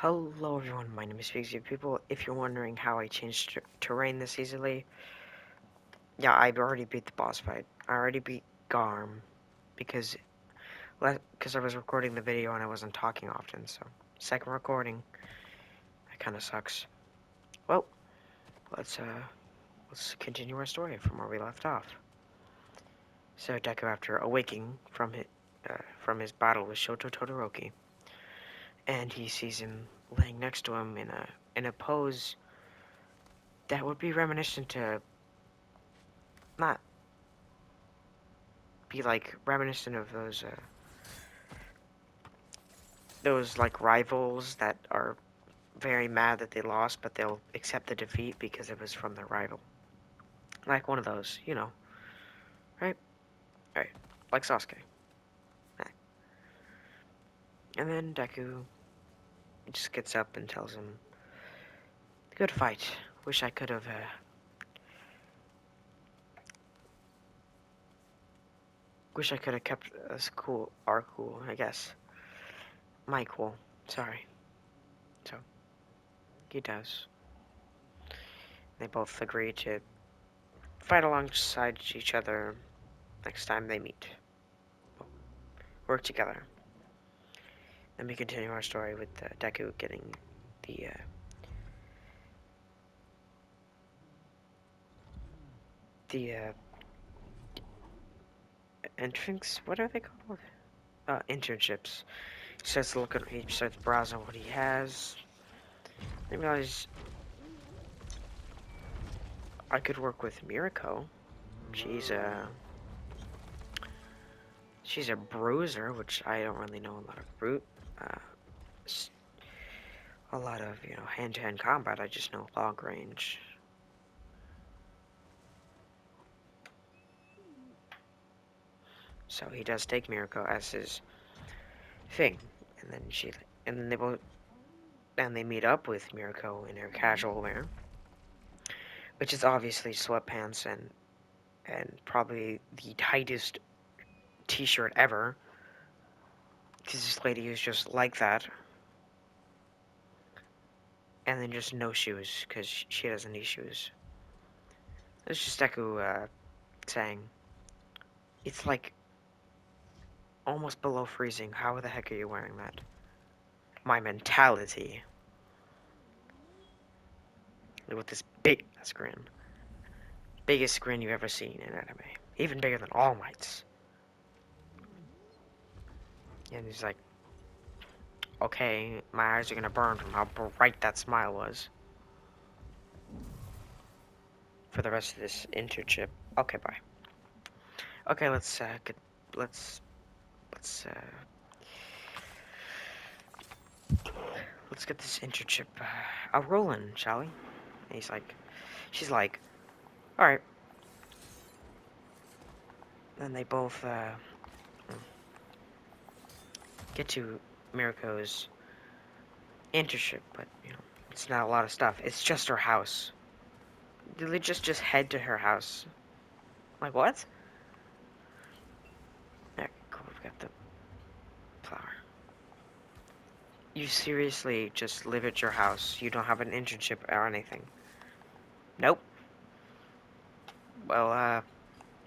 Hello everyone, my name is Fixie People. If you're wondering how I changed terrain this easily, yeah, I've already beat the boss fight. I already beat Garm because I was recording the video and I wasn't talking often, so second recording, that kind of sucks. Well, let's continue our story from where we left off. So Deku, after awaking from his battle with Shoto Todoroki, and he sees him laying next to him in a pose that would be reminiscent to not be like reminiscent of those like rivals that are very mad that they lost, but they'll accept the defeat because it was from their rival. Like one of those, right? Right. Like Sasuke. Right. And then Deku just gets up and tells him, "Good fight. Wish I could have. Wish I could have kept us cool. Our cool, I guess. My cool. Sorry." So he does. They both agree to fight alongside each other next time they meet. Work together. Then we continue our story with Deku getting the the entrance. What are they called? Internships. He starts looking. He starts browsing what he has. I realize I could work with Mirako. She's a she's a bruiser, which I don't really know a lot of a lot of hand-to-hand combat. I just know long range. So he does take Mirako as his thing, and then they both and they meet up with Mirako in her casual wear, which is obviously sweatpants and probably the tightest t-shirt ever, because this lady is just like that, and then just no shoes, because she doesn't need shoes. It's just Deku saying, it's like almost below freezing. How the heck are you wearing that? My mentality. With this big grin. Biggest grin you've ever seen in anime. Even bigger than All Might's. And he's like, okay, my eyes are gonna burn from how bright that smile was. For the rest of this internship. Okay, bye. Okay, let's let's let's get this internship rolling, shall we? And she's like, all right. Then they both get to Miriko's internship, but it's not a lot of stuff. It's just her house. Did they just head to her house? Like what? Alright, cool. We've got the flower. You seriously just live at your house? You don't have an internship or anything? Nope. Well,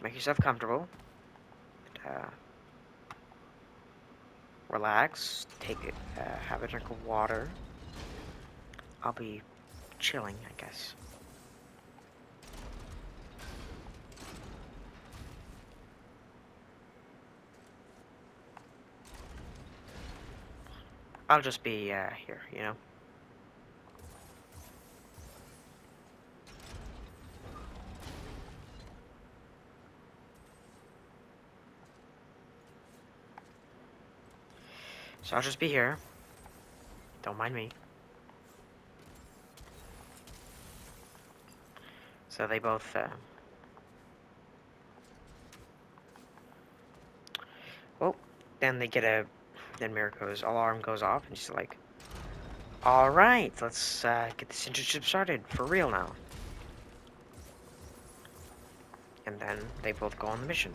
make yourself comfortable. Uh, relax. Have a drink of water. I'll be chilling, I guess. I'll just be, here, So I'll just be here. Don't mind me. So they both, well, then Miriko's alarm goes off, and she's like, alright, let's, get this internship started, for real now. And then they both go on the mission.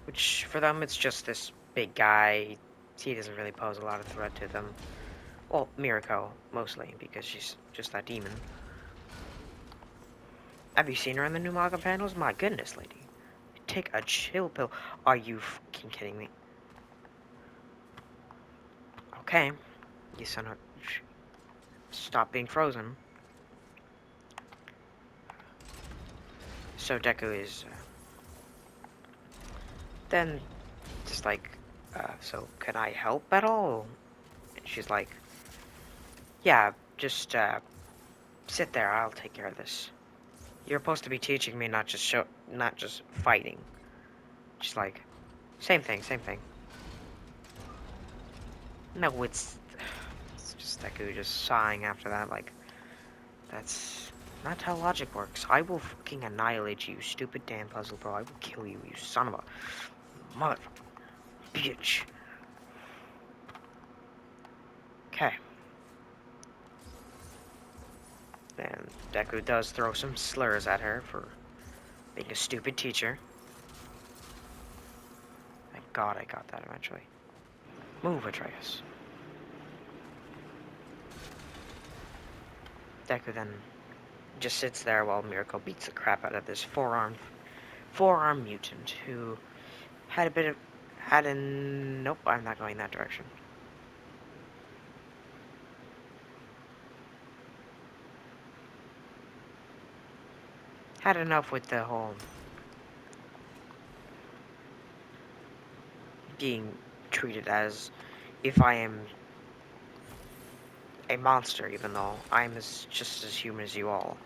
Which, for them, it's just this big guy. He doesn't really pose a lot of threat to them. Well, Mirako, mostly, because she's just that demon. Have you seen her in the new manga panels? My goodness, lady. Take a chill pill. Are you fucking kidding me? Okay. You son of... Stop being frozen. So Deku is... then, just like... so can I help at all? And she's like... Yeah, just, sit there. I'll take care of this. You're supposed to be teaching me, not just fighting. She's like... Same thing, same thing. No, it's just Deku just sighing after that, like... That's not how logic works. I will fucking annihilate you, stupid damn puzzle bro. I will kill you, you son of a motherfucking bitch. Okay. Then Deku does throw some slurs at her for being a stupid teacher. Thank God I got that eventually. Move, Atreus. Deku then just sits there while Miracle beats the crap out of this four-arm mutant who had a bit of nope, I'm not going that direction. Had enough with the whole being treated as if I am a monster, even though I'm just as human as you all.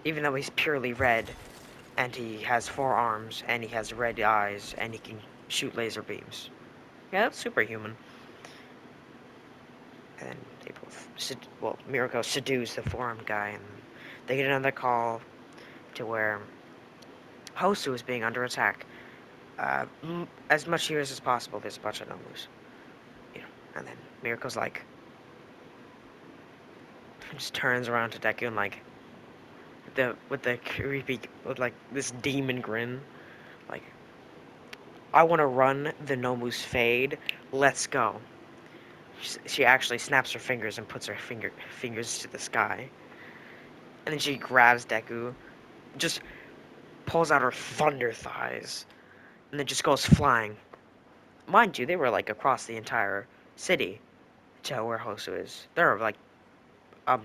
Even though he's purely red, and he has 4 arms, and he has red eyes, and he can shoot laser beams. Yeah, that's superhuman. And then they both, Mirako seduce the 4-armed guy, and they get another call to where Hosu is being under attack. As much here as possible, there's a bunch of Nomus. You know, and then Mirako's like, just turns around to Deku and like, with the creepy, with like this demon grin, like, I want to run the Nomu's fade. Let's go. She actually snaps her fingers and puts her fingers to the sky, and then she grabs Deku, just pulls out her thunder thighs, and then just goes flying. Mind you, they were like across the entire city to where Hosu is. They're like a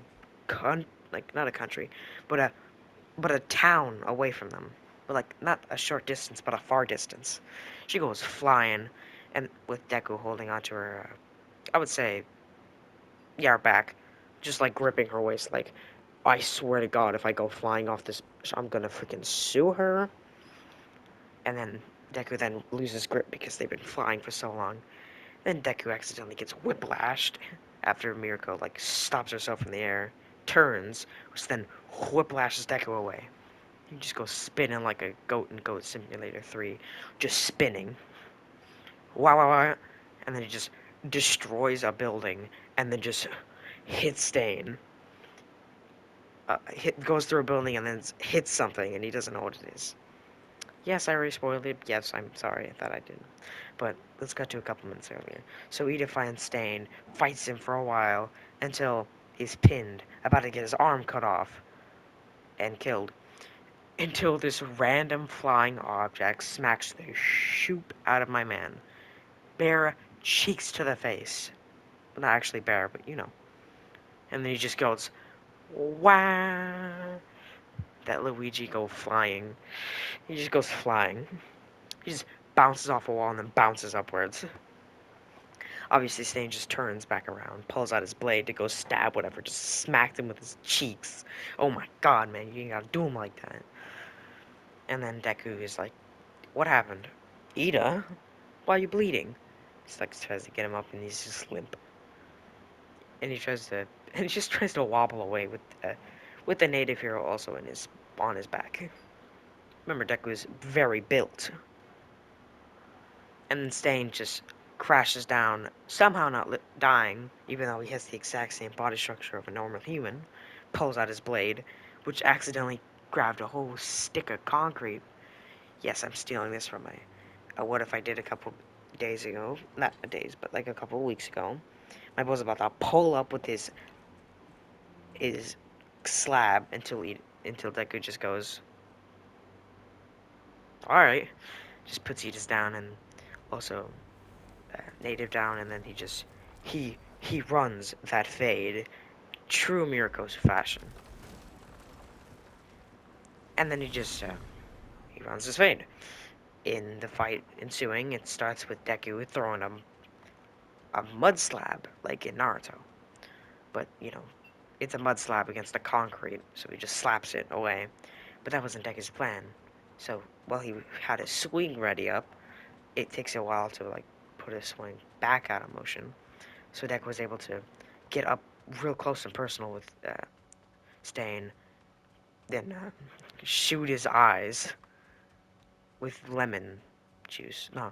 like not a country, but a town away from them. But like not a short distance, but a far distance. She goes flying, and with Deku holding onto her, I would say, yeah, her back, just like gripping her waist. Like, I swear to God, if I go flying off this, I'm gonna freaking sue her. And then Deku then loses grip because they've been flying for so long. Then Deku accidentally gets whiplashed after Mirako like stops herself in the air, turns, which then whiplashes Deku away. He just goes spinning like a goat in Goat Simulator 3, just spinning. Wow, wow, wow. And then he just destroys a building and then just hits Stain. Goes through a building and then hits something and he doesn't know what it is. Yes, I already spoiled it. Yes, I'm sorry, I thought I didn't. But let's cut to a couple minutes earlier. So Ida finds Stain, fights him for a while until he's pinned, about to get his arm cut off and killed. Until this random flying object smacks the shoot out of my man. Bare cheeks to the face. Well, not actually bare, but you know. And then he just goes, wow. That Luigi go flying. He just goes flying. He just bounces off a wall and then bounces upwards. Obviously, Stain just turns back around, pulls out his blade to go stab whatever, just smacked him with his cheeks. Oh my god, man, you ain't gotta do him like that. And then Deku is like, what happened? Ida? Why are you bleeding? He's like, tries to get him up and he's just limp. And he just tries to wobble away with the native hero also on his back. Remember, Deku is very built. And then Stain just crashes down, somehow not dying, even though he has the exact same body structure of a normal human, pulls out his blade, which accidentally grabbed a whole stick of concrete. Yes, I'm stealing this from a What If I Did a couple days ago. Not days, but like a couple weeks ago. My boy's about to pull up with his slab until Deku just goes, all right, just puts Edis down and also native down, and then he runs that fade, true Miracos fashion, and then he runs his fade. In the fight ensuing, it starts with Deku throwing a mud slab like in Naruto, but it's a mud slab against the concrete, so he just slaps it away. But that wasn't Deku's plan. So while he had his swing ready up, it takes a while to put his swing back out of motion. So Deku was able to get up real close and personal with Stain, then shoot his eyes with lemon juice. No,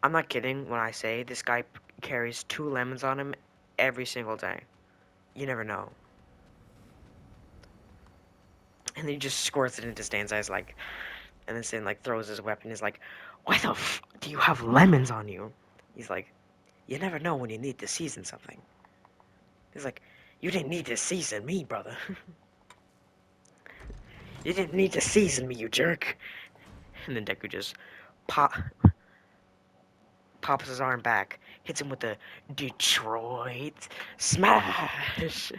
I'm not kidding when I say this guy carries 2 lemons on him every single day. You never know. And he just squirts it into Stain's eyes, and then Stain throws his weapon. He's like, "Why the do you have lemons on you?" He's like, "You never know when you need to season something." He's like, "You didn't need to season me, brother. You didn't need to season me, you jerk." And then Deku just pop, pops his arm back, hits him with a Detroit smash.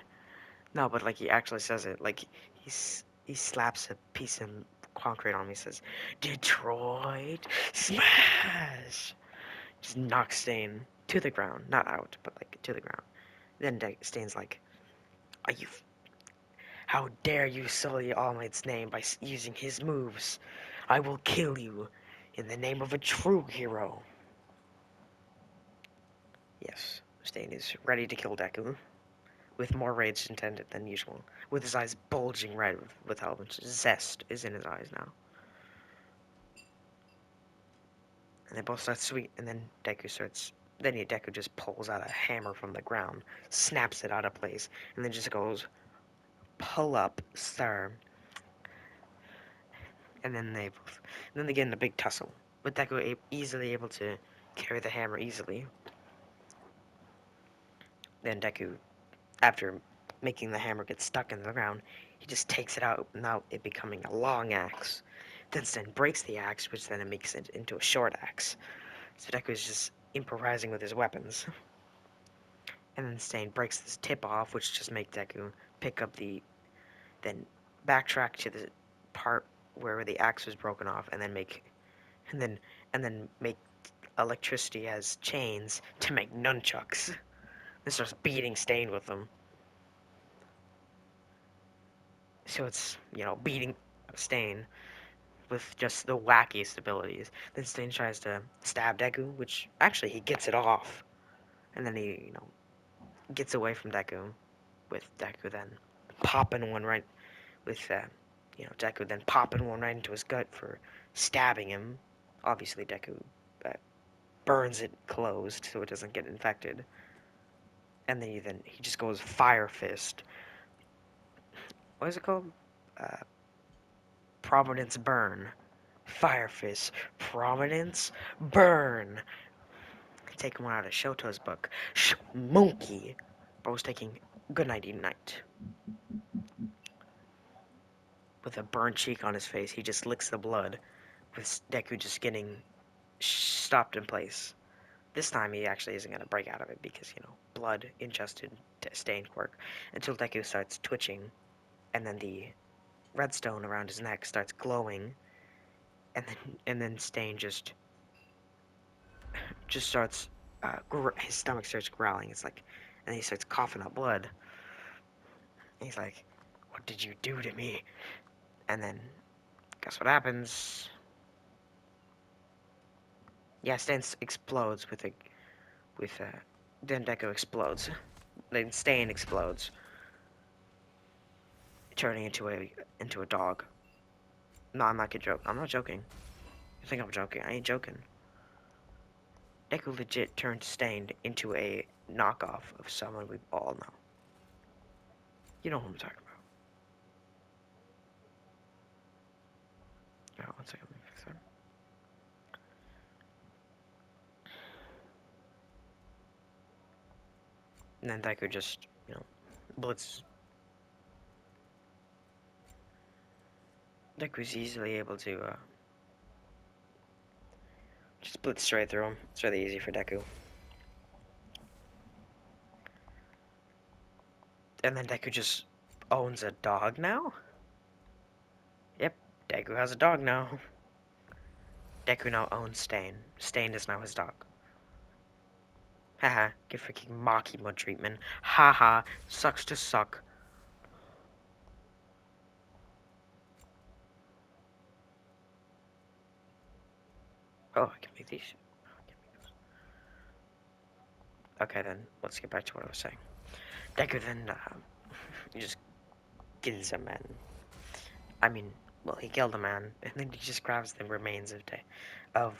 No, but he actually says it. He slaps a piece of concrete on me. He says, "Detroit smash." Just knocks Stain to the ground, not out, but to the ground. Then Stain's like, "Are you? How dare you sully All Might's name by using his moves? I will kill you in the name of a true hero." Yes, Stain is ready to kill Deku, with more rage intended than usual, with his eyes bulging red with how much zest is in his eyes now. And they both start sweet, and then Deku just pulls out a hammer from the ground, snaps it out of place, and then just goes, "Pull up, sir." And then they get in a big tussle, with Deku easily able to carry the hammer easily. Then Deku, after making the hammer get stuck in the ground, he just takes it out, now it becoming a long axe. Then Sten breaks the axe, which then it makes it into a short axe. So Deku is just improvising with his weapons. And then Stain breaks this tip off, which just makes Deku pick up then backtrack to the part where the axe was broken off, and then make electricity as chains to make nunchucks. And starts beating Stain with them. So it's beating Stain with just the wackiest abilities. Then Stain tries to stab Deku, which actually he gets it off, and then he gets away from Deku, with Deku then popping one right with Deku then popping one right into his gut for stabbing him. Obviously, Deku uh, burns it closed so it doesn't get infected, and then he just goes Fire Fist. What is it called? Uh, Providence Burn. Fire Fist. Providence Burn. Taking one out of Shoto's book. Monkey. Bro's taking good nighty night. With a burned cheek on his face, he just licks the blood, with Deku just getting stopped in place. This time he actually isn't going to break out of it because, blood ingested Stain quirk until Deku starts twitching, and then the redstone around his neck starts glowing, and then Stain just starts, his stomach starts growling. It's like, and he starts coughing up blood. And he's like, "What did you do to me?" And then, guess what happens? Yeah, Stain explodes then Deku explodes. Then Stain explodes, turning into a dog. No, I'm not joking. I'm not joking. You think I'm joking? I ain't joking. Deku legit turned Stain into a knockoff of someone we all know. You know who I'm talking about. Oh, one second. Let me fix that. And then Deku just, blitz. Deku's easily able to, just blitz straight through him. It's really easy for Deku. And then Deku just owns a dog now? Yep, Deku has a dog now. Deku now owns Stain. Stain is now his dog. Haha, get freaking Makima treatment. Haha, sucks to suck. Oh, I can make these. Okay, then, let's get back to what I was saying. Deku then, he just kills a man. I mean, well, he killed a man, and then he just grabs the remains of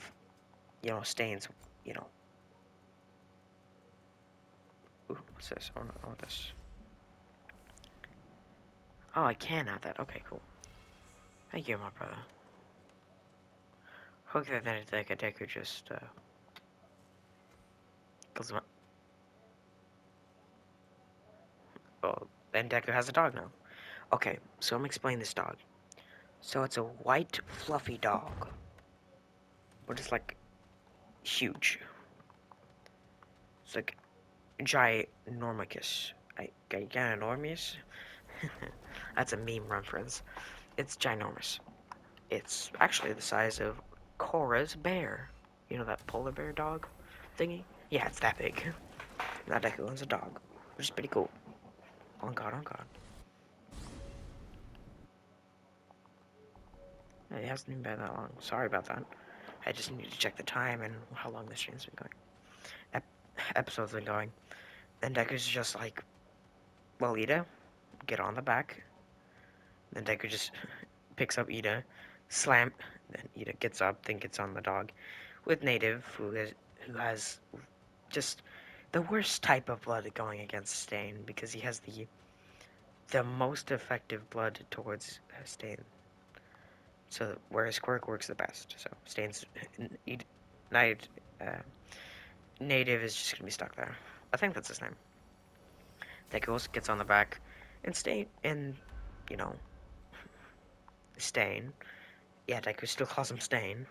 Stain's, you know. Ooh, what's this? Oh, no, oh, this. Oh, I can have that. Okay, cool. Thank you, my brother. Okay, then Deku just, kills him. Well, then Deku has a dog now. Okay, so I'm explaining this dog. So it's a white, fluffy dog. But it's like huge. It's like ginormous. Ginormous? That's a meme reference. It's ginormous. It's actually the size of Korra's bear. You know that polar bear dog thingy? Yeah, it's that big. Now Deku owns a dog, which is pretty cool. On God, on God. Yeah, it hasn't even been that long. Sorry about that. I just need to check the time and how long the stream's been going. Episode's been going. And Deku's just like, well, Ida, get on the back. Then Deku just picks up Ida, slam. Then Ida gets up, then gets on the dog, with Native, who has just the worst type of blood going against Stain because he has the most effective blood towards Stain. So whereas Quirk works the best. So Stain's Night uh, Native is just gonna be stuck there. I think that's his name. Deku also gets on the back, and you know, Stain. Yeah, Deku still calls him Stain.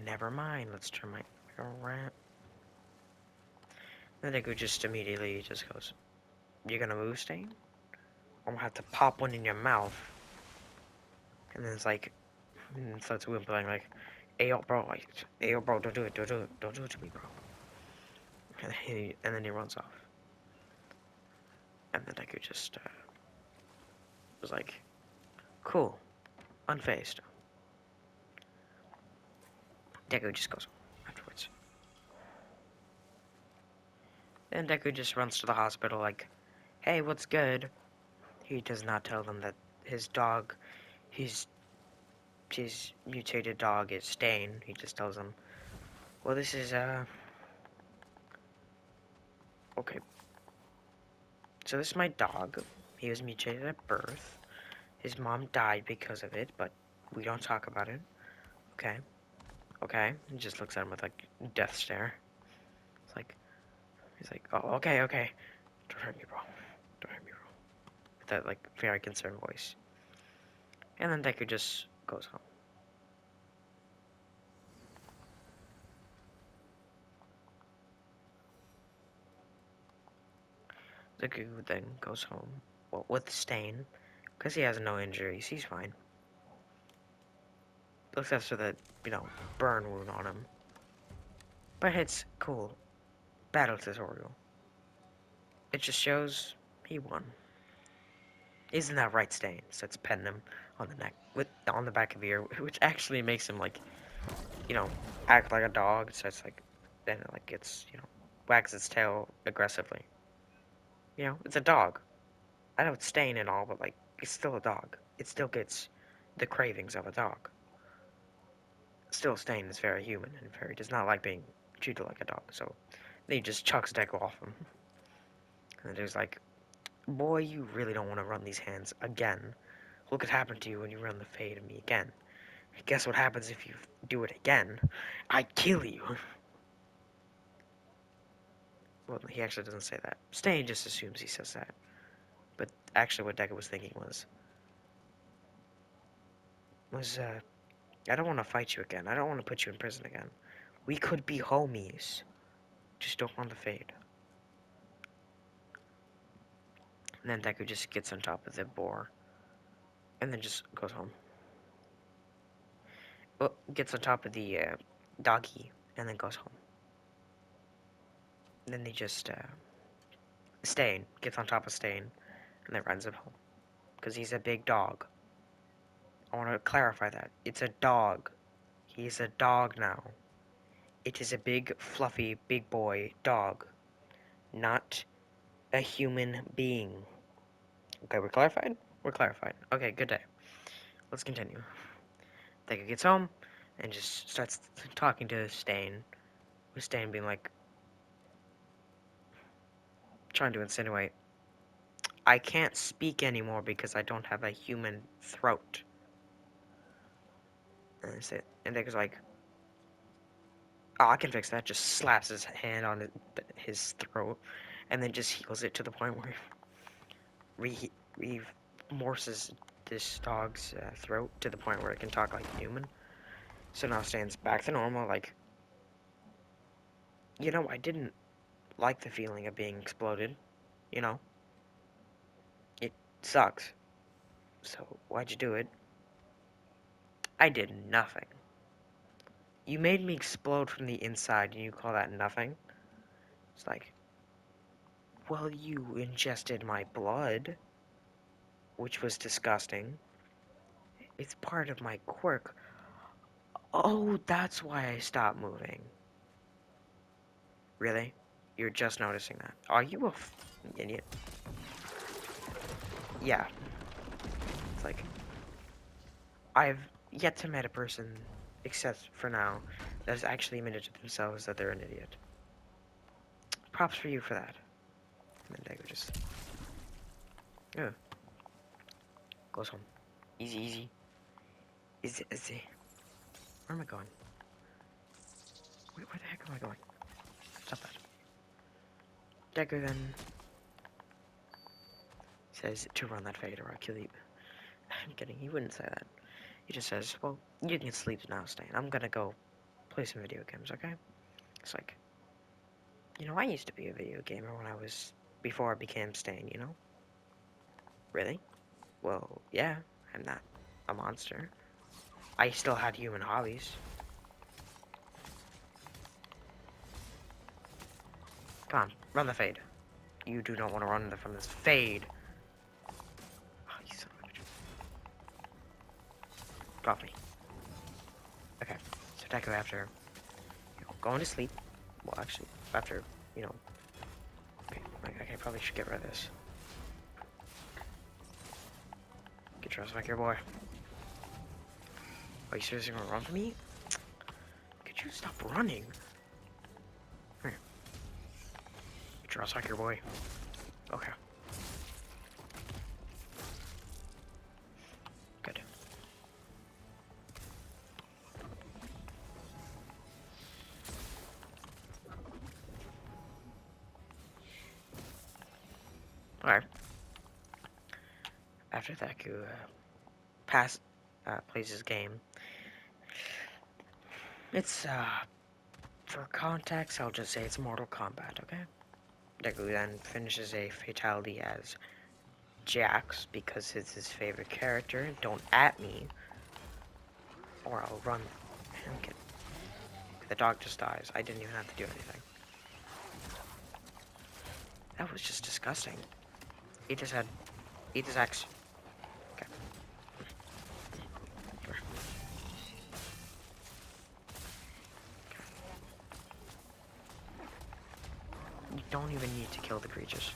Never mind. Let's turn my around. Then Deku just immediately just goes, "You're gonna move, Stain? I'm gonna have to pop one in your mouth." And then it's like, and starts whimpering like, hey yo, bro, don't do it, don't do it to me, bro." And then he runs off. And then Deku just was like, "Cool, unfazed." Deku just goes afterwards. Then Deku just runs to the hospital like, "Hey, what's good?" He does not tell them that his dog, his his mutated dog is Stain. He just tells them, "Well, this is okay. So this is my dog. He was mutated at birth. His mom died because of it, but we don't talk about it. Okay, okay." He just looks at him with like death stare. It's like he's like, "Oh, okay, okay. Don't hurt me, bro. Don't hurt me, bro." With that like very concerned voice. And then Deku just goes home. Deku then goes home, well, with Stain, because he has no injuries. He's fine. Looks after the, burn wound on him. But it's cool. Battle tutorial. It just shows he won. Isn't that right, Stain? Starts petting him on the neck, on the back of the ear, which actually makes him like, you know, act like a dog. So it's like, then it like gets, wags its tail aggressively. It's a dog. I know it's Stain and all, but like, it's still a dog. It still gets the cravings of a dog. Still, Stain is very human and very does not like being treated like a dog. So then he just chucks Deku off him. And then he's like, "Boy, you really don't want to run these hands again. What could happen to you when you run the fade of me again? Guess what happens if you do it again? I kill you." Well, he actually doesn't say that. Stain just assumes he says that. But actually what Deku was thinking was, I don't want to fight you again. I don't want to put you in prison again. We could be homies. Just don't want the fade. And then Deku just gets on top of the boar. And then just goes home. Well, gets on top of the doggy. And then goes home. And then they just, Stain gets on top of Stain. And then runs him home. Because he's a big dog. I want to clarify that. It's a dog. He's a dog now. It is a big, fluffy, big boy dog. Not a human being. Okay, we're clarified? We're clarified. Okay, good day. Let's continue. Deku gets home and just starts talking to Stain. With Stain being like, trying to insinuate, I can't speak anymore because I don't have a human throat. And that's it. And Deku's like, oh, I can fix that. Just slaps his hand on his throat and then just heals it to the point where remorses this dog's throat to the point where it can talk like a human. So now Stan's back to normal, like, you know, I didn't like the feeling of being exploded, you know? It sucks. So, why'd you do it? I did nothing. You made me explode from the inside, and you call that nothing? It's like, well, you ingested my blood, which was disgusting. It's part of my quirk. Oh, that's why I stopped moving. Really? You're just noticing that? Are you a idiot? Yeah. It's like, I've yet to meet a person, except for now, that has actually admitted to themselves that they're an idiot. Props for you for that. And then Dagger just... Oh. Goes home. Easy, easy. Easy. Where am I going? Where the heck am I going? Stop that. Dagger then says to run that fade or I'll kill you. I'm kidding, he wouldn't say that. He just says, well, you can sleep now, Stain. I'm gonna go play some video games, okay? It's like, you know, I used to be a video gamer before I became Stain, you know? Really? Well, yeah, I'm not a monster. I still had human hobbies. Come on, run the fade. You do not want to run from this fade. Oh, you son of a bitch. Drop me. Okay, so Deku after, going to sleep. Well, actually, after, okay, I probably should get rid of this. Get your ass back here, boy. Are you seriously gonna run from me? Could you stop running? Here. Get your ass back here, boy. Okay. Good. Alright. After Deku plays his game, it's, for context, I'll just say it's Mortal Kombat, okay? Deku then finishes a fatality as Jax, because it's his favorite character. Don't at me, or I'll run. Okay. The dog just dies. I didn't even have to do anything. That was just disgusting. Eat his head. Eat his axe. Okay. You don't even need to kill the creatures.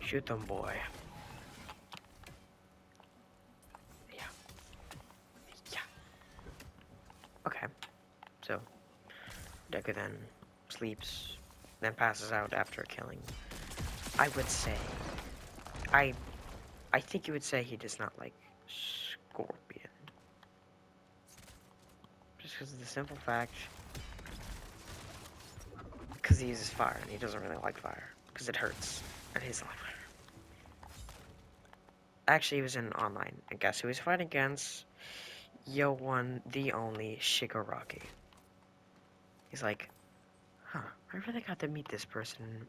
Shoot them, boy. Yeah. Yeah. Okay. So, Deku then sleeps, then passes out after killing. I would say, I think you would say he does not like Scorpion. Just because of the simple fact Because he uses fire, and he doesn't really like fire. Because it hurts, and he's not fire. Actually, he was in online, and guess who he's fighting against? Yo one, the only Shigaraki. He's like, huh, I really got to meet this person in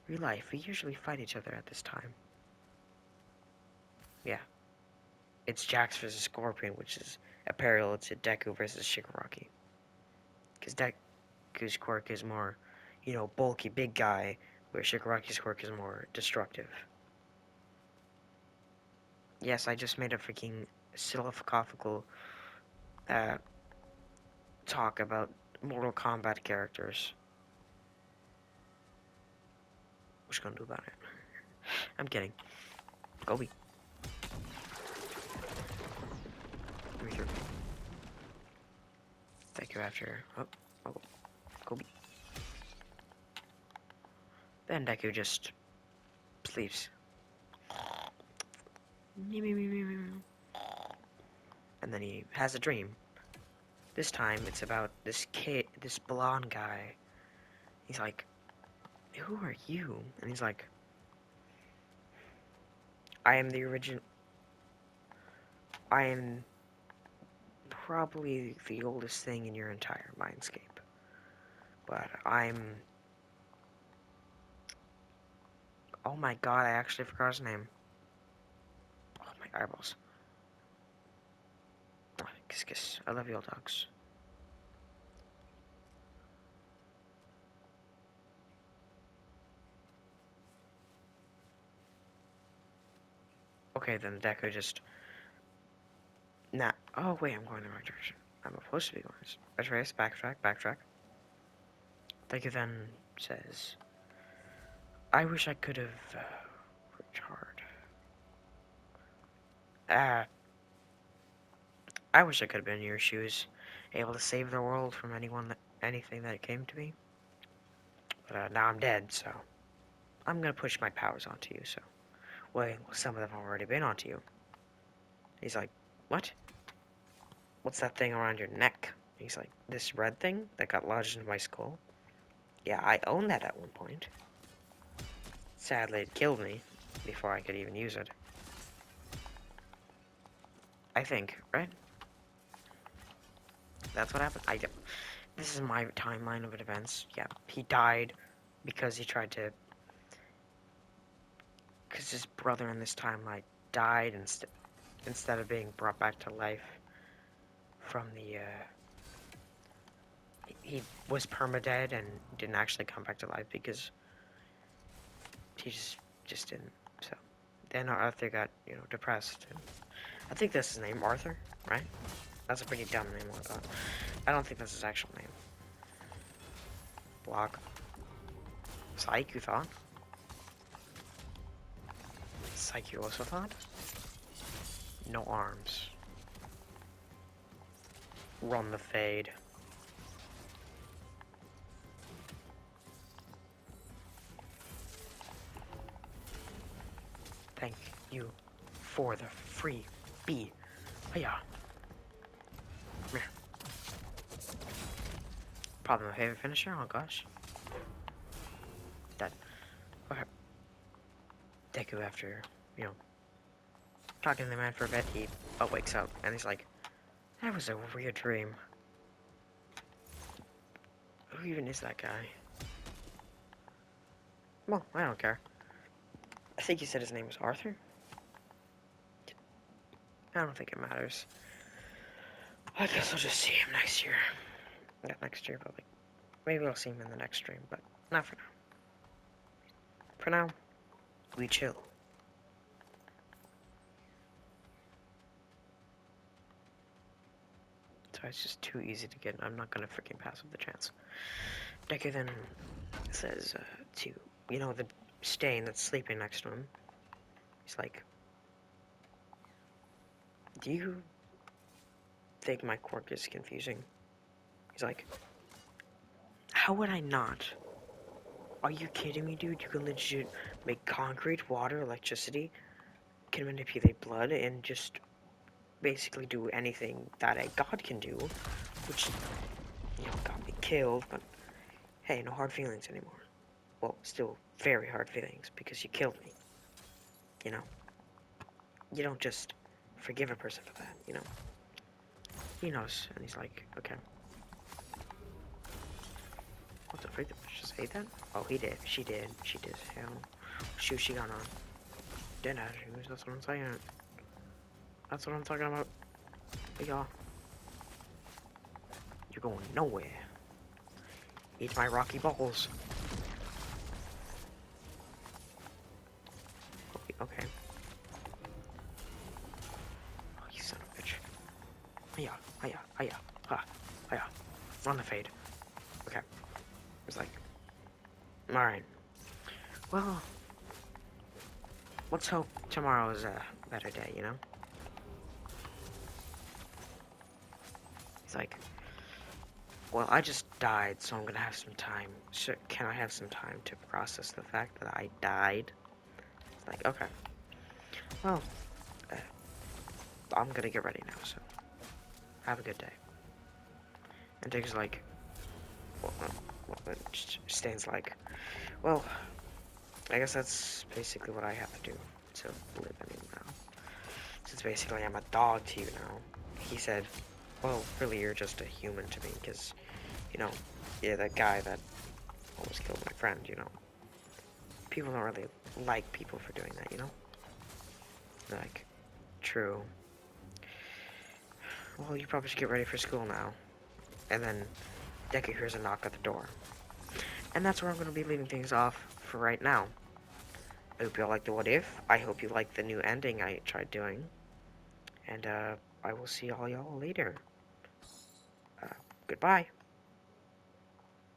real life. We usually fight each other at this time. Yeah. It's Jax versus Scorpion, which is a parallel to Deku versus Shigaraki. Because Deku's quirk is more, you know, bulky, big guy, where Shigaraki's quirk is more destructive. Yes, I just made a freaking philosophical talk about Mortal Kombat characters. What you gonna do about it? I'm kidding. Gobi. Give me through. Thank you after. Oh, Gobi. Then Deku just sleeps. And then he has a dream. This time it's about this kid, this blonde guy. He's like, who are you? And he's like, I am the original. I am probably the oldest thing in your entire mindscape. But I'm. Oh my god, I actually forgot his name. Oh, my eyeballs. Oh, kiss, kiss. I love you all dogs. Okay, then Deku just. Nah. Oh, wait, I'm going the right direction. I'm supposed to be going. Retrace, backtrack, backtrack. Deku then says, I wish I could have worked hard. I wish I could have been in your shoes, able to save the world from anything that came to me. But now I'm dead, so I'm gonna push my powers onto you. So, well, some of them have already been onto you. He's like, what? What's that thing around your neck? He's like, this red thing that got lodged into my skull? Yeah, I owned that at one point. Sadly, it killed me before I could even use it. I think, right? That's what happened? This is my timeline of events. Yeah, he died because he tried to... Because his brother in this timeline died instead of being brought back to life from the, He was permadead and didn't actually come back to life because he just didn't. So then Arthur got, you know, depressed. And I think that's his name, Arthur, right? That's a pretty dumb name, I thought. I don't think that's his actual name. Block. Psych, you thought? Psych, you also thought? No arms. Run the fade. Thank you for the free bee. Hiya. Come here. Probably my favorite finisher. Oh gosh. Dead. Okay. Deku, after, you know, talking to the man for a bit, he wakes up and he's like, that was a weird dream. Who even is that guy? Well, I don't care. I think he said his name was Arthur. I don't think it matters. I guess I'll just see him next year. Not next year, but like, maybe I'll see him in the next stream, but not for now. For now, we chill. So it's just too easy to get. I'm not gonna freaking pass up the chance. Deku then says to, you know, the stain that's sleeping next to him. He's like, do you think my quirk is confusing? He's like, how would I not? Are you kidding me, dude? You can legit make concrete, water, electricity, can manipulate blood, and just basically do anything that a god can do, which, you know, got me killed, but hey, no hard feelings anymore. Well, still very hard feelings because you killed me. You know, you don't just forgive a person for that, you know. He knows, and he's like, okay. What the frick? Did she just say that? Oh, he did. She did. She did. Hell. Shoot, she got on. Dead attitudes. That's what I'm saying. That's what I'm talking about. Hey, y'all. You're going nowhere. Eat my rocky balls. Okay. Oh, you son of a bitch. Hiya, hiya, hiya, ha, hiya. Run the fade. Okay. It's like, alright. Well, let's hope tomorrow is a better day, you know? It's like, well, I just died, so I'm gonna have some time. So, can I have some time to process the fact that I died? It's like, okay. Well, uh, I'm gonna get ready now, so have a good day. And Dig's like, Stan's like, well, I guess that's basically what I have to do to live anymore now. Since basically I'm a dog to you now. He said, well, really, you're just a human to me, because, you know, you're that guy that almost killed my friend, you know. People don't really like people for doing that, you know? Like, true. Well, you probably should get ready for school now. And then Deku hears a knock at the door. And that's where I'm going to be leaving things off for right now. I hope y'all like the what if. I hope you like the new ending I tried doing. And I will see all y'all later. Uh, Goodbye.